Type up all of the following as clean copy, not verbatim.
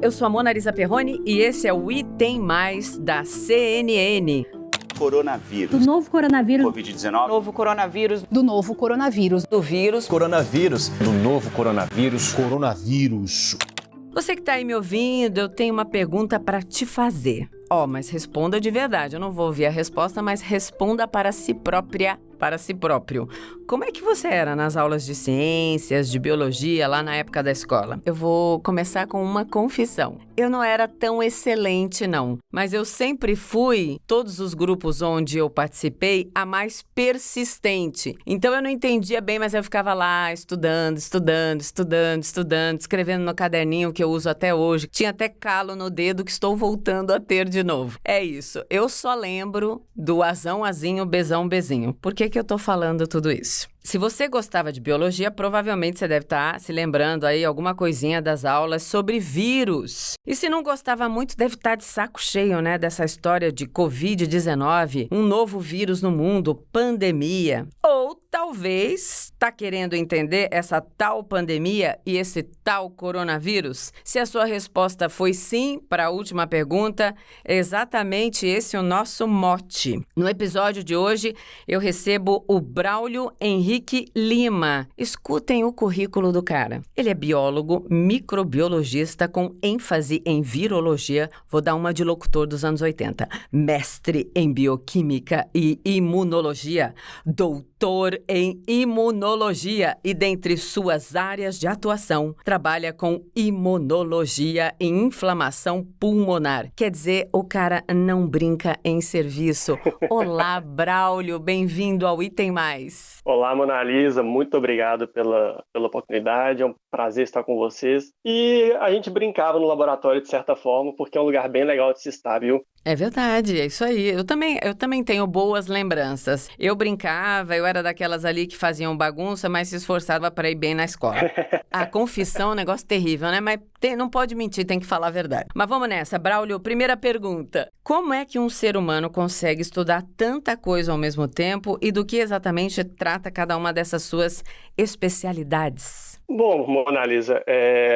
Eu sou a Mona Lisa Perrone e esse é o Item Mais da CNN. Coronavírus. Do novo coronavírus. Covid-19. Novo coronavírus. Do novo coronavírus. Do vírus. Coronavírus. Do novo coronavírus. Coronavírus. Você que tá aí me ouvindo, eu tenho uma pergunta para te fazer. Mas responda de verdade. Eu não vou ouvir a resposta, mas responda para si própria, para si próprio. Como é que você era nas aulas de ciências, de biologia, lá na época da escola? Eu vou começar com uma confissão. Eu não era tão excelente, não. Mas eu sempre fui, todos os grupos onde eu participei, a mais persistente. Então eu não entendia bem, mas eu ficava lá estudando, escrevendo no caderninho que eu uso até hoje. Tinha até calo no dedo que estou voltando a ter de novo. É isso. Eu só lembro do azão, azinho, bezão, bezinho. Por que eu tô falando tudo isso? Se você gostava de biologia, provavelmente você deve estar se lembrando aí alguma coisinha das aulas sobre vírus. E se não gostava muito, deve estar de saco cheio, né, dessa história de Covid-19, um novo vírus no mundo, pandemia. Ou talvez tá querendo entender essa tal pandemia e esse tal coronavírus? Se a sua resposta foi sim para a última pergunta, é exatamente esse o nosso mote. No episódio de hoje, eu recebo o Braulio Henrique Lima. Escutem o currículo do cara. Ele é biólogo, microbiologista com ênfase em virologia. Vou dar uma de locutor dos anos 80. Mestre em bioquímica e imunologia. Doutor em imunologia e, dentre suas áreas de atuação, trabalha com imunologia e inflamação pulmonar. Quer dizer, o cara não brinca em serviço. Olá, Braulio, bem-vindo ao Item Mais. Olá, Mona Lisa, muito obrigado pela oportunidade, é um prazer estar com vocês. E a gente brincava no laboratório de certa forma, porque é um lugar bem legal de se estar, viu? É verdade, é isso aí. Eu também tenho boas lembranças. Eu brincava, eu era daquelas ali que faziam bagunça, mas se esforçava para ir bem na escola. A confissão é um negócio terrível, né? Mas não pode mentir, tem que falar a verdade. Mas vamos nessa, Braulio, primeira pergunta. Como é que um ser humano consegue estudar tanta coisa ao mesmo tempo e do que exatamente trata cada uma dessas suas especialidades? Bom, Mona Lisa,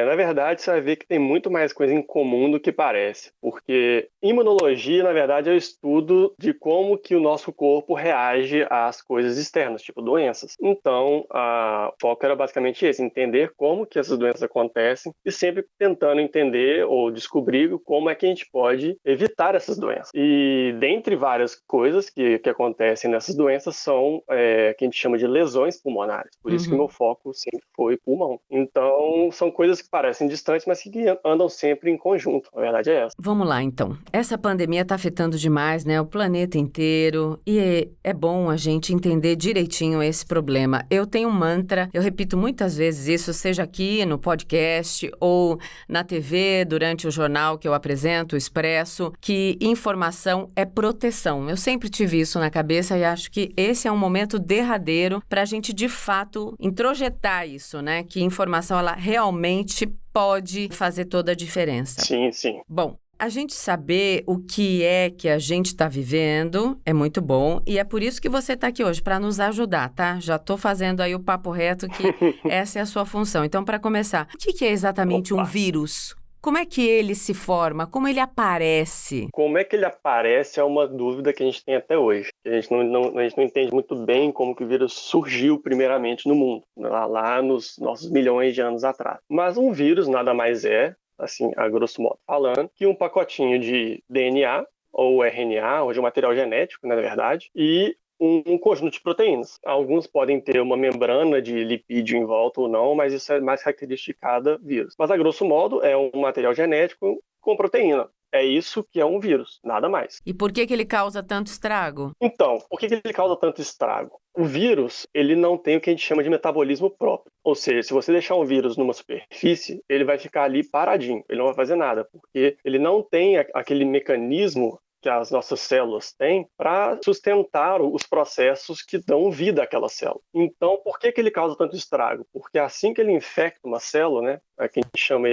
na verdade você vai ver que tem muito mais coisa em comum do que parece, porque imunologia, na verdade, é o estudo de como que o nosso corpo reage às coisas externas, tipo doenças. Então, o foco era basicamente esse, entender como que essas doenças acontecem e sempre tentando entender ou descobrir como é que a gente pode evitar essas doenças. E dentre várias coisas que acontecem nessas doenças são que a gente chama de lesões pulmonares. Por isso que meu foco sempre foi pulmão. Então, são coisas que parecem distantes, mas que andam sempre em conjunto. A verdade é essa. Vamos lá, então. Essa pandemia está afetando demais, né? O planeta inteiro. E é bom a gente entender direitinho esse problema. Eu tenho um mantra, eu repito muitas vezes isso, seja aqui no podcast ou na TV, durante o jornal que eu apresento, o Expresso, que informação é proteção. Eu sempre tive isso na cabeça e acho que esse é um momento derradeiro para a gente, de fato, introjetar isso, né? Que informação, ela realmente pode fazer toda a diferença. Sim, sim. Bom, a gente saber o que é que a gente está vivendo é muito bom e é por isso que você está aqui hoje, para nos ajudar, tá? Já estou fazendo aí o papo reto que essa é a sua função. Então, para começar, o que é exatamente um vírus? Como é que ele se forma? Como ele aparece? Como é que ele aparece é uma dúvida que a gente tem até hoje. A gente não entende muito bem como que o vírus surgiu primeiramente no mundo, lá nos nossos milhões de anos atrás. Mas um vírus nada mais é, assim, a grosso modo falando, que um pacotinho de DNA ou RNA, ou de material genético, né, na verdade, e um conjunto de proteínas. Alguns podem ter uma membrana de lipídio em volta ou não, mas isso é mais característico de cada vírus. Mas, a grosso modo, é um material genético com proteína. É isso que é um vírus, nada mais. E por que ele causa tanto estrago? Então, por que ele causa tanto estrago? O vírus, ele não tem o que a gente chama de metabolismo próprio. Ou seja, se você deixar um vírus numa superfície, ele vai ficar ali paradinho, ele não vai fazer nada, porque ele não tem aquele mecanismo que as nossas células têm para sustentar os processos que dão vida àquela célula. Então, por que ele causa tanto estrago? Porque assim que ele infecta uma célula, né, que a gente chama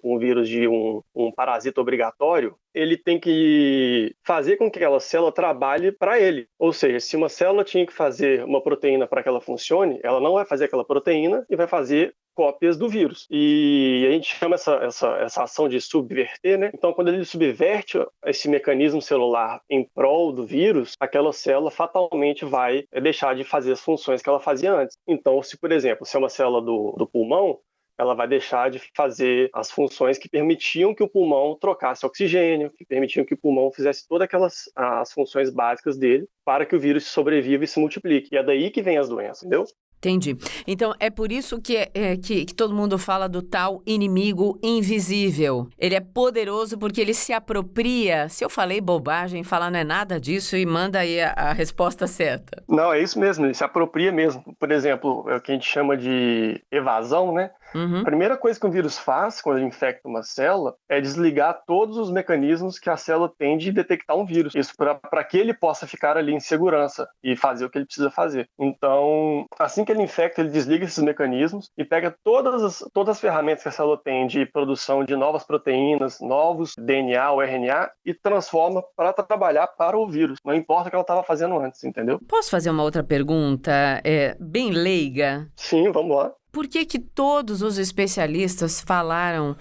um vírus de um parasita obrigatório, ele tem que fazer com que aquela célula trabalhe para ele. Ou seja, se uma célula tinha que fazer uma proteína para que ela funcione, ela não vai fazer aquela proteína e vai fazer cópias do vírus. E a gente chama essa ação de subverter, né? Então, quando ele subverte esse mecanismo celular em prol do vírus, aquela célula fatalmente vai deixar de fazer as funções que ela fazia antes. Então, se, por exemplo, se é uma célula do pulmão, ela vai deixar de fazer as funções que permitiam que o pulmão trocasse oxigênio, que permitiam que o pulmão fizesse todas as funções básicas dele para que o vírus sobreviva e se multiplique. E é daí que vem as doenças, entendeu? Entendi. Então, é por isso que todo mundo fala do tal inimigo invisível. Ele é poderoso porque ele se apropria. Se eu falei bobagem, falar não é nada disso e manda aí a resposta certa. Não, é isso mesmo, ele se apropria mesmo. Por exemplo, é o que a gente chama de evasão, né? Uhum. A primeira coisa que um vírus faz quando ele infecta uma célula é desligar todos os mecanismos que a célula tem de detectar um vírus. Isso para que ele possa ficar ali em segurança e fazer o que ele precisa fazer. Então, assim que ele infecta, ele desliga esses mecanismos e pega todas as ferramentas que a célula tem de produção de novas proteínas, novos DNA ou RNA e transforma para trabalhar para o vírus. Não importa o que ela estava fazendo antes, entendeu? Posso fazer uma outra pergunta, bem leiga? Sim, vamos lá. Por que todos os especialistas falaram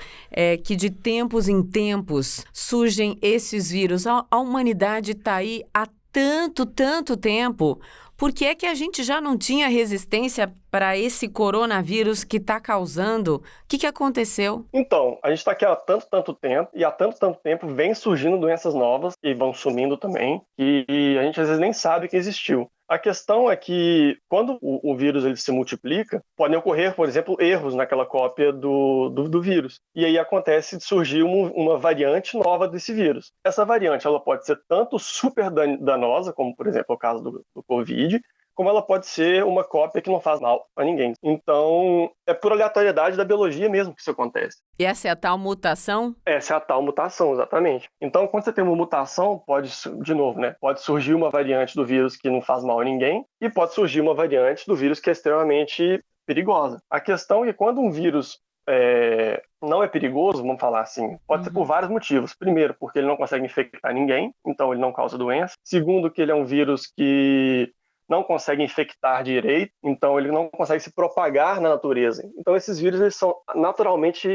que de tempos em tempos surgem esses vírus? A humanidade está aí há tanto tempo. Por que é que a gente já não tinha resistência para esse coronavírus que está causando? O que aconteceu? Então, a gente está aqui há tanto tempo, e há tanto tempo vem surgindo doenças novas, e vão sumindo também, e a gente às vezes nem sabe que existiu. A questão é que, quando o vírus ele se multiplica, podem ocorrer, por exemplo, erros naquela cópia do vírus. E aí acontece de surgir uma variante nova desse vírus. Essa variante ela pode ser tanto super danosa, como, por exemplo, o caso do Covid, como ela pode ser uma cópia que não faz mal a ninguém. Então, é por aleatoriedade da biologia mesmo que isso acontece. E essa é a tal mutação? Essa é a tal mutação, exatamente. Então, quando você tem uma mutação, pode surgir uma variante do vírus que não faz mal a ninguém e pode surgir uma variante do vírus que é extremamente perigosa. A questão é que quando um vírus não é perigoso, vamos falar assim, pode ser por vários motivos. Primeiro, porque ele não consegue infectar ninguém, então ele não causa doença. Segundo, que ele é um vírus que não consegue infectar direito, então ele não consegue se propagar na natureza. Então esses vírus eles são naturalmente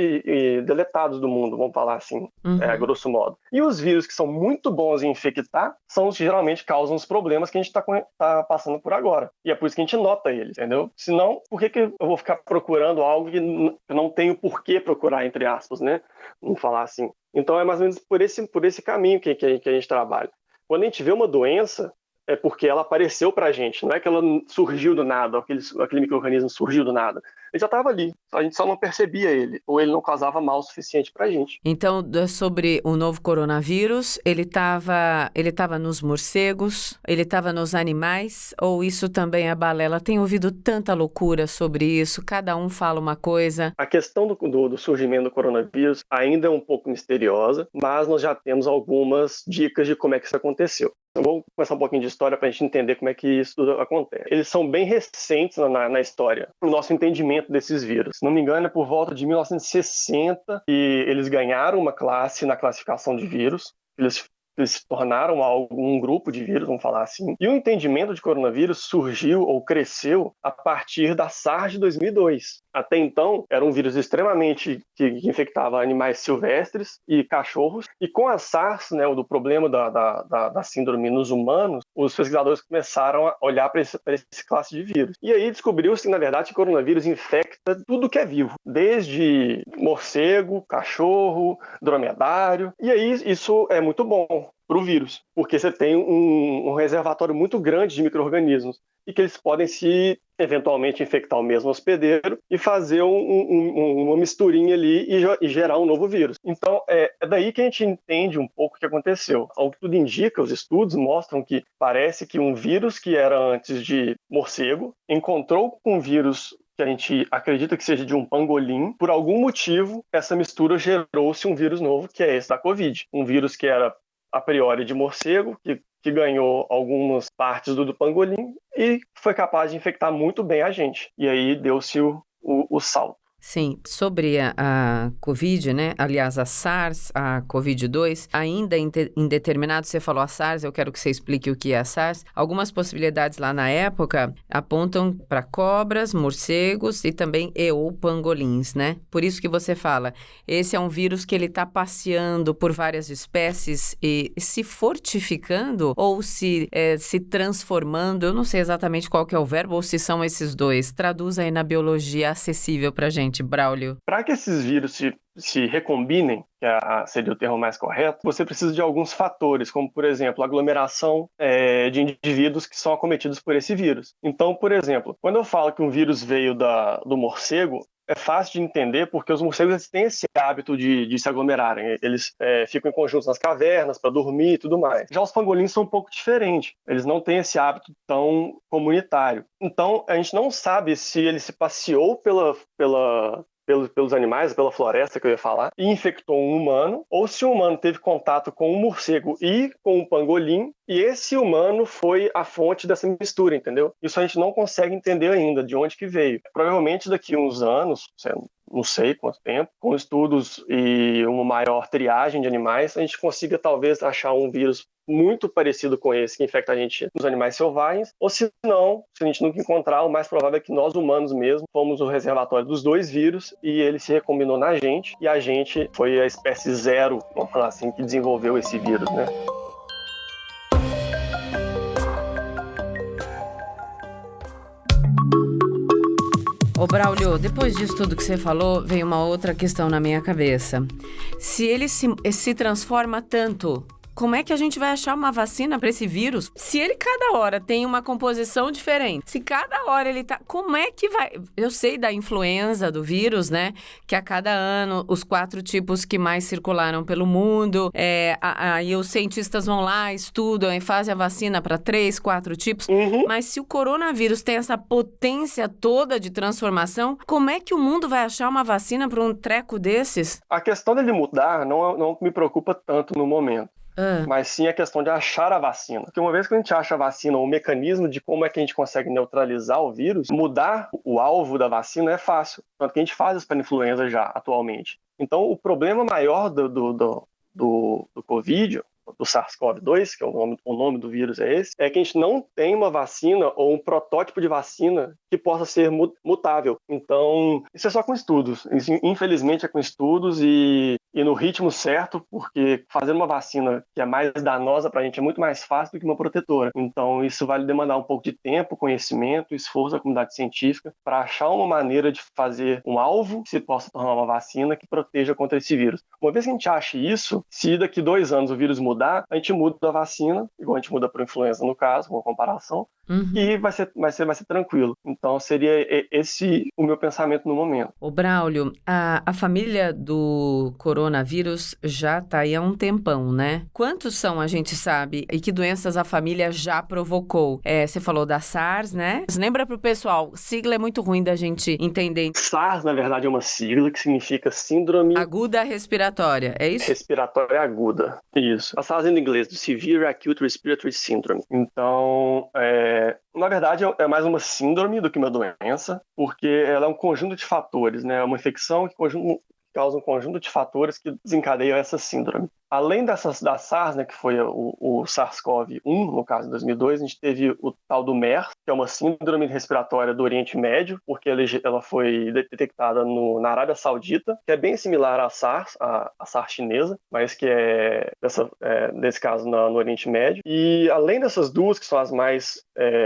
deletados do mundo, vamos falar assim, a grosso modo. E os vírus que são muito bons em infectar são os que geralmente causam os problemas que a gente está passando por agora. E é por isso que a gente nota eles, entendeu? Senão, por que eu vou ficar procurando algo que eu não tenho por que procurar, entre aspas, né? Vamos falar assim. Então é mais ou menos por esse caminho que a gente trabalha. Quando a gente vê uma doença, é porque ela apareceu pra gente, não é que ela surgiu do nada, aquele micro-organismo surgiu do nada. Ele já estava ali, a gente só não percebia ele, ou ele não causava mal o suficiente pra gente. Então, sobre o novo coronavírus, ele estava nos morcegos, ele estava nos animais, ou isso também é balela? Tenho ouvido tanta loucura sobre isso, cada um fala uma coisa. A questão do surgimento do coronavírus ainda é um pouco misteriosa, mas nós já temos algumas dicas de como é que isso aconteceu. Eu vou começar um pouquinho de história para a gente entender como é que isso tudo acontece. Eles são bem recentes na história, o nosso entendimento desses vírus. Se não me engano, é por volta de 1960 que eles ganharam uma classe na classificação de vírus. Eles se tornaram um grupo de vírus, vamos falar assim. E o entendimento de coronavírus surgiu ou cresceu a partir da SARS de 2002. Até então, era um vírus extremamente que infectava animais silvestres e cachorros. E com a SARS, né, do problema da síndrome nos humanos, os pesquisadores começaram a olhar para essa classe de vírus. E aí descobriu-se que, na verdade, o coronavírus infecta tudo que é vivo, desde morcego, cachorro, dromedário. E aí isso é muito bom para o vírus, porque você tem um reservatório muito grande de micro-organismos e que eles podem eventualmente infectar o mesmo hospedeiro e fazer uma misturinha ali e gerar um novo vírus. Então, é daí que a gente entende um pouco o que aconteceu. Ao que tudo indica, os estudos mostram que parece que um vírus que era antes de morcego encontrou com um vírus que a gente acredita que seja de um pangolim. Por algum motivo, essa mistura gerou-se um vírus novo, que é esse da Covid. Um vírus que era a priori de morcego, que ganhou algumas partes do pangolim e foi capaz de infectar muito bem a gente. E aí deu-se o salto. Sim, sobre a Covid, né? Aliás, a SARS, a Covid-2, ainda indeterminado, você falou a SARS, eu quero que você explique o que é a SARS. Algumas possibilidades lá na época apontam para cobras, morcegos e também ou pangolins, né? Por isso que você fala, esse é um vírus que ele está passeando por várias espécies e se fortificando ou se transformando, eu não sei exatamente qual que é o verbo ou se são esses dois. Traduz aí na biologia acessível para gente. Braulio. Para que esses vírus se recombinem, que seria o termo mais correto, você precisa de alguns fatores, como, por exemplo, a aglomeração de indivíduos que são acometidos por esse vírus. Então, por exemplo, quando eu falo que um vírus veio do morcego, é fácil de entender porque os morcegos têm esse hábito de se aglomerarem. Eles ficam em conjuntos nas cavernas para dormir e tudo mais. Já os pangolins são um pouco diferentes. Eles não têm esse hábito tão comunitário. Então, a gente não sabe se ele se passeou pelos animais, pela floresta que eu ia falar, e infectou um humano, ou se o humano teve contato com um morcego e com um pangolim, e esse humano foi a fonte dessa mistura, entendeu? Isso a gente não consegue entender ainda, de onde que veio. Provavelmente daqui a uns anos, não sei quanto tempo, com estudos e uma maior triagem de animais, a gente consiga talvez achar um vírus muito parecido com esse que infecta a gente nos animais selvagens, ou se não, se a gente nunca encontrar, o mais provável é que nós humanos mesmo fomos o reservatório dos dois vírus e ele se recombinou na gente e a gente foi a espécie zero, vamos falar assim, que desenvolveu esse vírus, né? Ô Braulio, depois disso tudo que você falou, veio uma outra questão na minha cabeça. Se ele se transforma tanto, como é que a gente vai achar uma vacina para esse vírus? Se ele cada hora tem uma composição diferente, se cada hora ele tá... Como é que vai... Eu sei da influenza, do vírus, né? Que a cada ano, os 4 tipos que mais circularam pelo mundo, aí os cientistas vão lá, estudam e fazem a vacina para 3, 4 tipos. Mas se o coronavírus tem essa potência toda de transformação, como é que o mundo vai achar uma vacina para um treco desses? A questão dele mudar não me preocupa tanto no momento. Mas sim a questão de achar a vacina. Porque uma vez que a gente acha a vacina, o mecanismo de como é que a gente consegue neutralizar o vírus, mudar o alvo da vacina é fácil. Tanto que a gente faz isso para a influenza já, atualmente. Então, o problema maior do Covid, do SARS-CoV-2, que é o nome do vírus é esse, é que a gente não tem uma vacina ou um protótipo de vacina que possa ser mutável. Então, isso é só com estudos. Isso, infelizmente, é com estudos e no ritmo certo, porque fazer uma vacina que é mais danosa para a gente é muito mais fácil do que uma protetora. Então, isso vai demandar um pouco de tempo, conhecimento, esforço da comunidade científica para achar uma maneira de fazer um alvo que se possa tornar uma vacina que proteja contra esse vírus. Uma vez que a gente ache isso, se daqui 2 anos o vírus mudar, a gente muda a vacina, igual a gente muda para a influenza no caso, uma comparação, e vai ser tranquilo. Então, seria esse o meu pensamento no momento. Ô Braulio, a família do coronavírus já está aí há um tempão, né? Quantos são, a gente sabe, e que doenças a família já provocou? Você falou da SARS, né? Lembra pro pessoal, sigla é muito ruim da gente entender. SARS, na verdade, é uma sigla que significa Síndrome Aguda Respiratória, é isso? Respiratória Aguda, isso. A SARS em inglês, do Severe Acute Respiratory Syndrome. Então, na verdade, é mais uma síndrome do que uma doença, porque ela é um conjunto de fatores, né? É uma infecção que causa um conjunto de fatores que desencadeiam essa síndrome. Além da SARS, né, que foi o SARS-CoV-1, no caso de 2002, a gente teve o tal do MERS, que é uma síndrome respiratória do Oriente Médio, porque ela foi detectada na Arábia Saudita, que é bem similar à SARS, a SARS chinesa, mas que nesse caso no Oriente Médio. E além dessas duas, que são as mais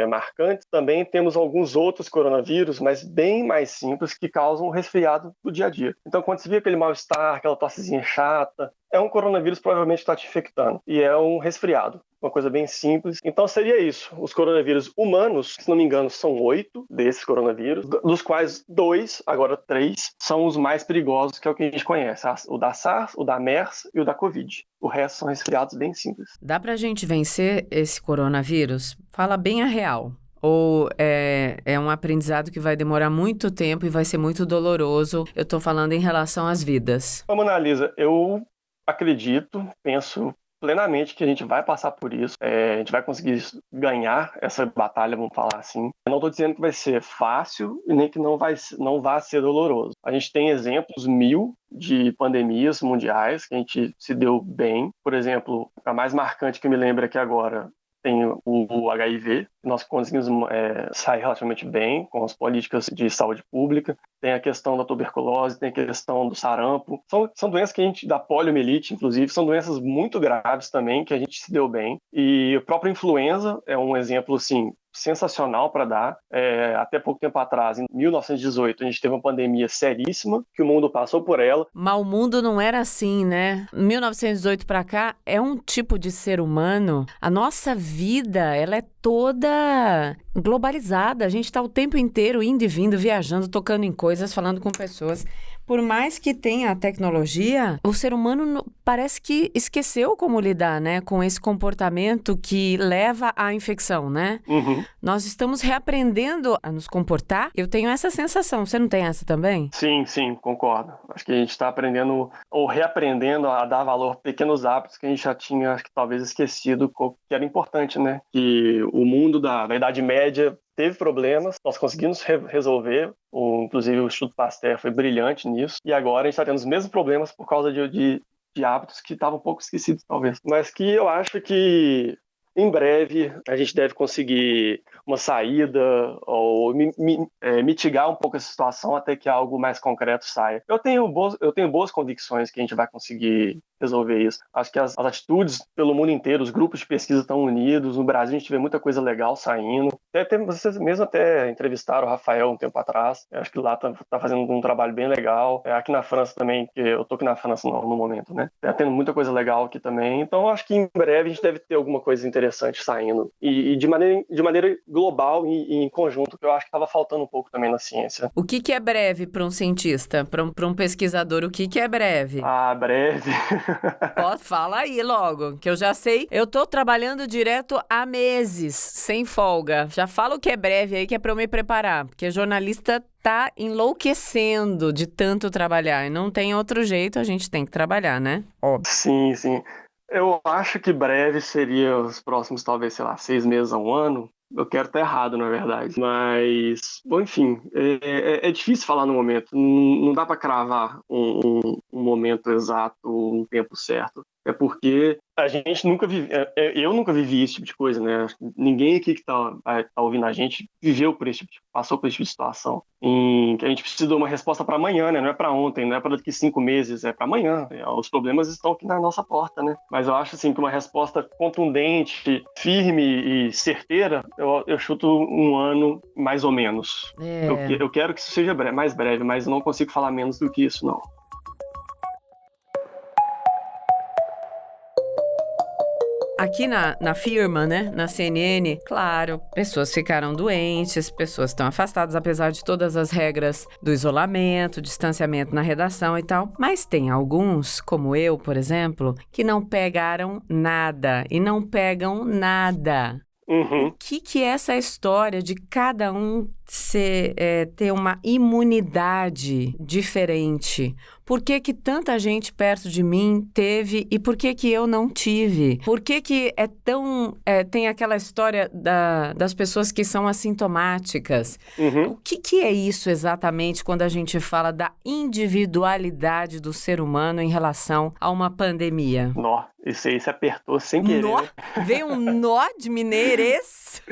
marcantes, também temos alguns outros coronavírus, mas bem mais simples, que causam resfriado do dia a dia. Então, quando você vê aquele mal-estar, aquela tossezinha chata, é um coronavírus provavelmente que está te infectando. E é um resfriado. Uma coisa bem simples. Então seria isso. Os coronavírus humanos, se não me engano, são 8 desses coronavírus, dos quais 2, agora 3, são os mais perigosos, que é o que a gente conhece. O da SARS, o da MERS e o da Covid. O resto são resfriados bem simples. Dá pra gente vencer esse coronavírus? Fala bem a real. Ou é um aprendizado que vai demorar muito tempo e vai ser muito doloroso? Eu tô falando em relação às vidas. Vamos, Analisa, eu acredito, penso plenamente que a gente vai passar por isso, a gente vai conseguir ganhar essa batalha, vamos falar assim. Eu não estou dizendo que vai ser fácil e nem que não vai ser doloroso. A gente tem exemplos mil de pandemias mundiais que a gente se deu bem. Por exemplo, a mais marcante que eu me lembro aqui agora tem o HIV, que nós conseguimos sair relativamente bem com as políticas de saúde pública. Tem a questão da tuberculose, tem a questão do sarampo. São doenças que a gente, da poliomielite, inclusive, são doenças muito graves também, que a gente se deu bem. E a própria influenza é um exemplo, assim, sensacional para dar. Até pouco tempo atrás, em 1918, a gente teve uma pandemia seríssima, que o mundo passou por ela. Mas o mundo não era assim, né? 1918 para cá é um tipo de ser humano. A nossa vida, ela é toda globalizada. A gente está o tempo inteiro indo e vindo, viajando, tocando em coisas, falando com pessoas. Por mais que tenha a tecnologia, o ser humano parece que esqueceu como lidar, né, com esse comportamento que leva à infecção, né? Uhum. Nós estamos reaprendendo a nos comportar. Eu tenho essa sensação. Você não tem essa também? Sim, concordo. Acho que a gente está aprendendo ou reaprendendo a dar valor a pequenos hábitos que a gente já tinha, acho que talvez esquecido, que era importante, né? Que o mundo da Idade Média teve problemas, nós conseguimos resolver, inclusive o Instituto Pasteur foi brilhante nisso, e agora a gente está tendo os mesmos problemas por causa de hábitos que estavam um pouco esquecidos, talvez. Mas que eu acho que em breve a gente deve conseguir uma saída ou mitigar um pouco essa situação até que algo mais concreto saia. Eu tenho boas convicções que a gente vai conseguir resolver isso. Acho que as atitudes pelo mundo inteiro, os grupos de pesquisa estão unidos. No Brasil a gente vê muita coisa legal saindo. Vocês mesmo até entrevistaram o Rafael um tempo atrás. Acho que lá tá fazendo um trabalho bem legal. Aqui na França também, que eu tô aqui na França no momento, né? Tá tendo muita coisa legal aqui também. Então acho que em breve a gente deve ter alguma coisa interessante saindo. E de maneira global e em conjunto, que eu acho que estava faltando um pouco também na ciência. O que é breve para um cientista, para um pesquisador? O que é breve? Breve. Fala aí logo, que eu já sei. Eu tô trabalhando direto há meses, sem folga. Já fala o que é breve aí, que é para eu me preparar, porque jornalista tá enlouquecendo de tanto trabalhar. E não tem outro jeito, a gente tem que trabalhar, né? Óbvio. Sim. Eu acho que breve seria os próximos, talvez, 6 meses a um ano. Eu quero estar errado, na verdade. Mas, bom, enfim, é difícil falar no momento. Não dá para cravar um momento exato, um tempo certo. É porque a gente nunca vive, eu nunca vivi esse tipo de coisa, né? Ninguém aqui que tá ouvindo a gente viveu por esse tipo passou por esse tipo de situação. Em que a gente precisa de uma resposta para amanhã, né? Não é para ontem, não é para daqui 5 meses, é para amanhã. Os problemas estão aqui na nossa porta, né? Mas eu acho assim que uma resposta contundente, firme e certeira, eu chuto um ano mais ou menos. Eu quero que isso seja mais breve, mas eu não consigo falar menos do que isso, não. Aqui na firma, né, na CNN, claro, pessoas ficaram doentes, pessoas estão afastadas, apesar de todas as regras do isolamento, distanciamento na redação e tal. Mas tem alguns, como eu, por exemplo, que não pegaram nada e não pegam nada. Uhum. O que é essa história de cada um ter uma imunidade diferente? Por que tanta gente perto de mim teve e por que eu não tive? Por que é tão... tem aquela história das pessoas que são assintomáticas. Uhum. O que é isso exatamente quando a gente fala da individualidade do ser humano em relação a uma pandemia? Nó, isso aí se apertou sem querer. Nó? Né? Veio um nó de mineirês?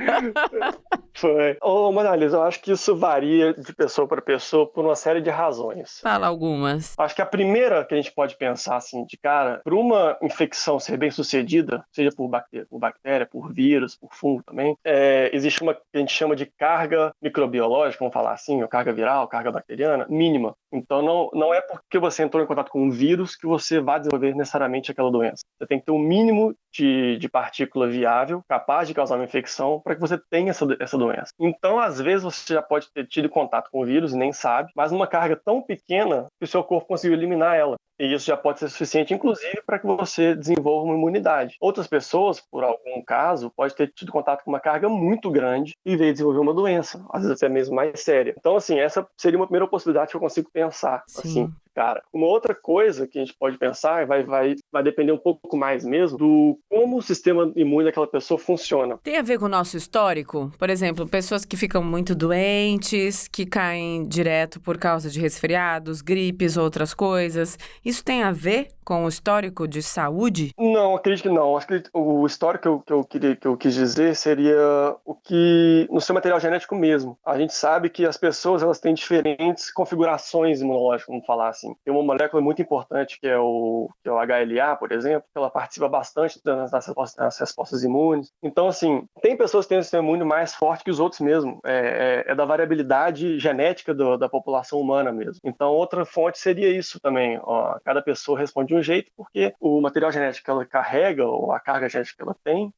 Foi. Monalisa, eu acho que isso varia de pessoa para pessoa por uma série de razões. Fala algumas. Acho que a primeira que a gente pode pensar assim de cara, para uma infecção ser bem sucedida, seja por bactéria, por vírus, por fungo também, existe uma que a gente chama de carga microbiológica, vamos falar assim, ou carga viral, carga bacteriana, mínima. Então não é porque você entrou em contato com um vírus que você vai desenvolver necessariamente aquela doença. Você tem que ter um mínimo de partícula viável, capaz de causar uma infecção, para que você tenha essa doença. Então, às vezes, você já pode ter tido contato com o vírus e nem sabe, mas numa carga tão pequena que o seu corpo conseguiu eliminar ela. E isso já pode ser suficiente, inclusive, para que você desenvolva uma imunidade. Outras pessoas, por algum caso, podem ter tido contato com uma carga muito grande e veio desenvolver uma doença, às vezes até mesmo mais séria. Então, assim, essa seria uma primeira possibilidade que eu consigo pensar. Sim. Assim, cara. Uma outra coisa que a gente pode pensar, vai depender um pouco mais mesmo, do como o sistema imune daquela pessoa funciona. Tem a ver com o nosso histórico? Por exemplo, pessoas que ficam muito doentes, que caem direto por causa de resfriados, gripes, outras coisas. Isso tem a ver com o histórico de saúde? Não, acredito que não. Acho que o histórico que eu quis dizer seria o que no seu material genético mesmo. A gente sabe que as pessoas elas têm diferentes configurações imunológicas, vamos falar assim. Tem uma molécula muito importante que é o HLA, por exemplo, que ela participa bastante das respostas imunes. Então, assim, tem pessoas que têm um sistema imune mais forte que os outros mesmo. É da variabilidade genética da população humana mesmo. Então, outra fonte seria isso também. Ó, cada pessoa responde de um jeito porque o material genético que ela carrega, ou a carga genética que ela tem,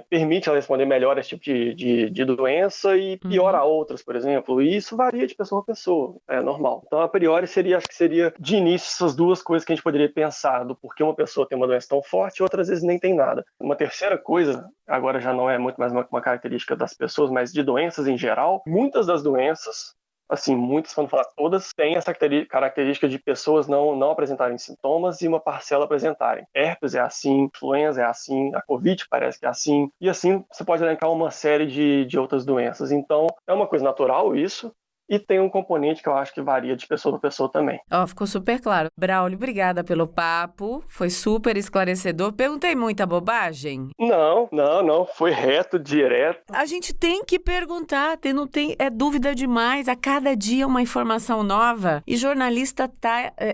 permite ela responder melhor a esse tipo de doença e pior a outras, por exemplo. E isso varia de pessoa a pessoa, é normal. Então, a priori, acho que seria de início essas duas coisas que a gente poderia pensar do porquê uma pessoa tem uma doença tão forte e outras vezes nem tem nada. Uma terceira coisa, agora já não é muito mais uma característica das pessoas, mas de doenças em geral, muitas das doenças, assim, muitas, para não falar todas, têm essa característica de pessoas não apresentarem sintomas e uma parcela apresentarem. Herpes é assim, influenza é assim, a Covid parece que é assim, e assim você pode elencar uma série de outras doenças. Então, é uma coisa natural isso, e tem um componente que eu acho que varia de pessoa para pessoa também. Ficou super claro. Braulio, obrigada pelo papo. Foi super esclarecedor. Perguntei muita bobagem? Não. Foi reto, direto. A gente tem que perguntar. Não tem, é dúvida demais. A cada dia uma informação nova. E jornalista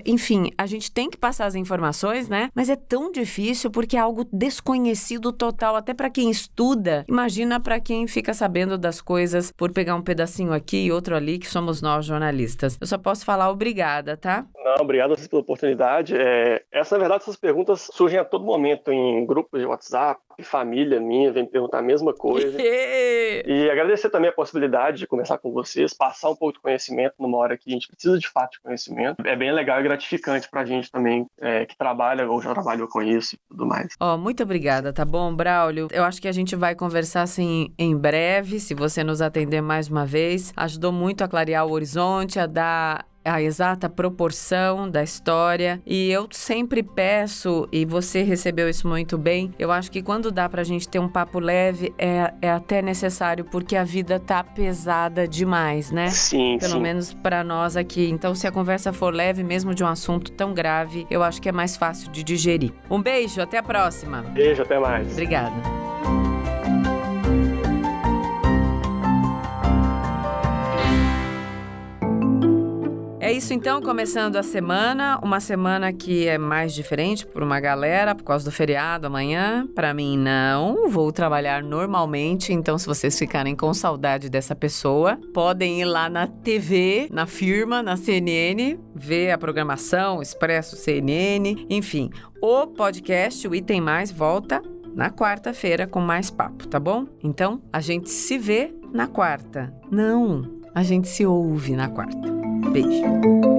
enfim, a gente tem que passar as informações, né? Mas é tão difícil porque é algo desconhecido total. Até para quem estuda. Imagina para quem fica sabendo das coisas por pegar um pedacinho aqui e outro ali, que somos nós, jornalistas. Eu só posso falar obrigada, tá? Não, obrigado a vocês pela oportunidade. Na verdade, essas perguntas surgem a todo momento em grupos de WhatsApp, família minha vem me perguntar a mesma coisa. E agradecer também a possibilidade de conversar com vocês, passar um pouco de conhecimento numa hora que a gente precisa de fato de conhecimento. É bem legal e gratificante pra gente também, que trabalha ou já trabalhou com isso e tudo mais. Muito obrigada, tá bom, Braulio? Eu acho que a gente vai conversar, assim, em breve, se você nos atender mais uma vez. Ajudou muito a clarear o horizonte, a dar a exata proporção da história. E eu sempre peço, e você recebeu isso muito bem, eu acho que quando dá pra gente ter um papo leve, é até necessário, porque a vida tá pesada demais, né? Sim, Pelo menos pra nós aqui. Então, se a conversa for leve, mesmo de um assunto tão grave, eu acho que é mais fácil de digerir. Um beijo, até a próxima. Beijo, até mais. Obrigada. É isso então, começando a semana, uma semana que é mais diferente por uma galera, por causa do feriado amanhã. Pra mim não, vou trabalhar normalmente, então se vocês ficarem com saudade dessa pessoa, podem ir lá na TV, na firma, na CNN, ver a programação, Expresso, CNN, enfim. O podcast, o Item Mais, volta na quarta-feira com mais papo, tá bom? Então, a gente se vê na quarta. Não, a gente se ouve na quarta. Beijo.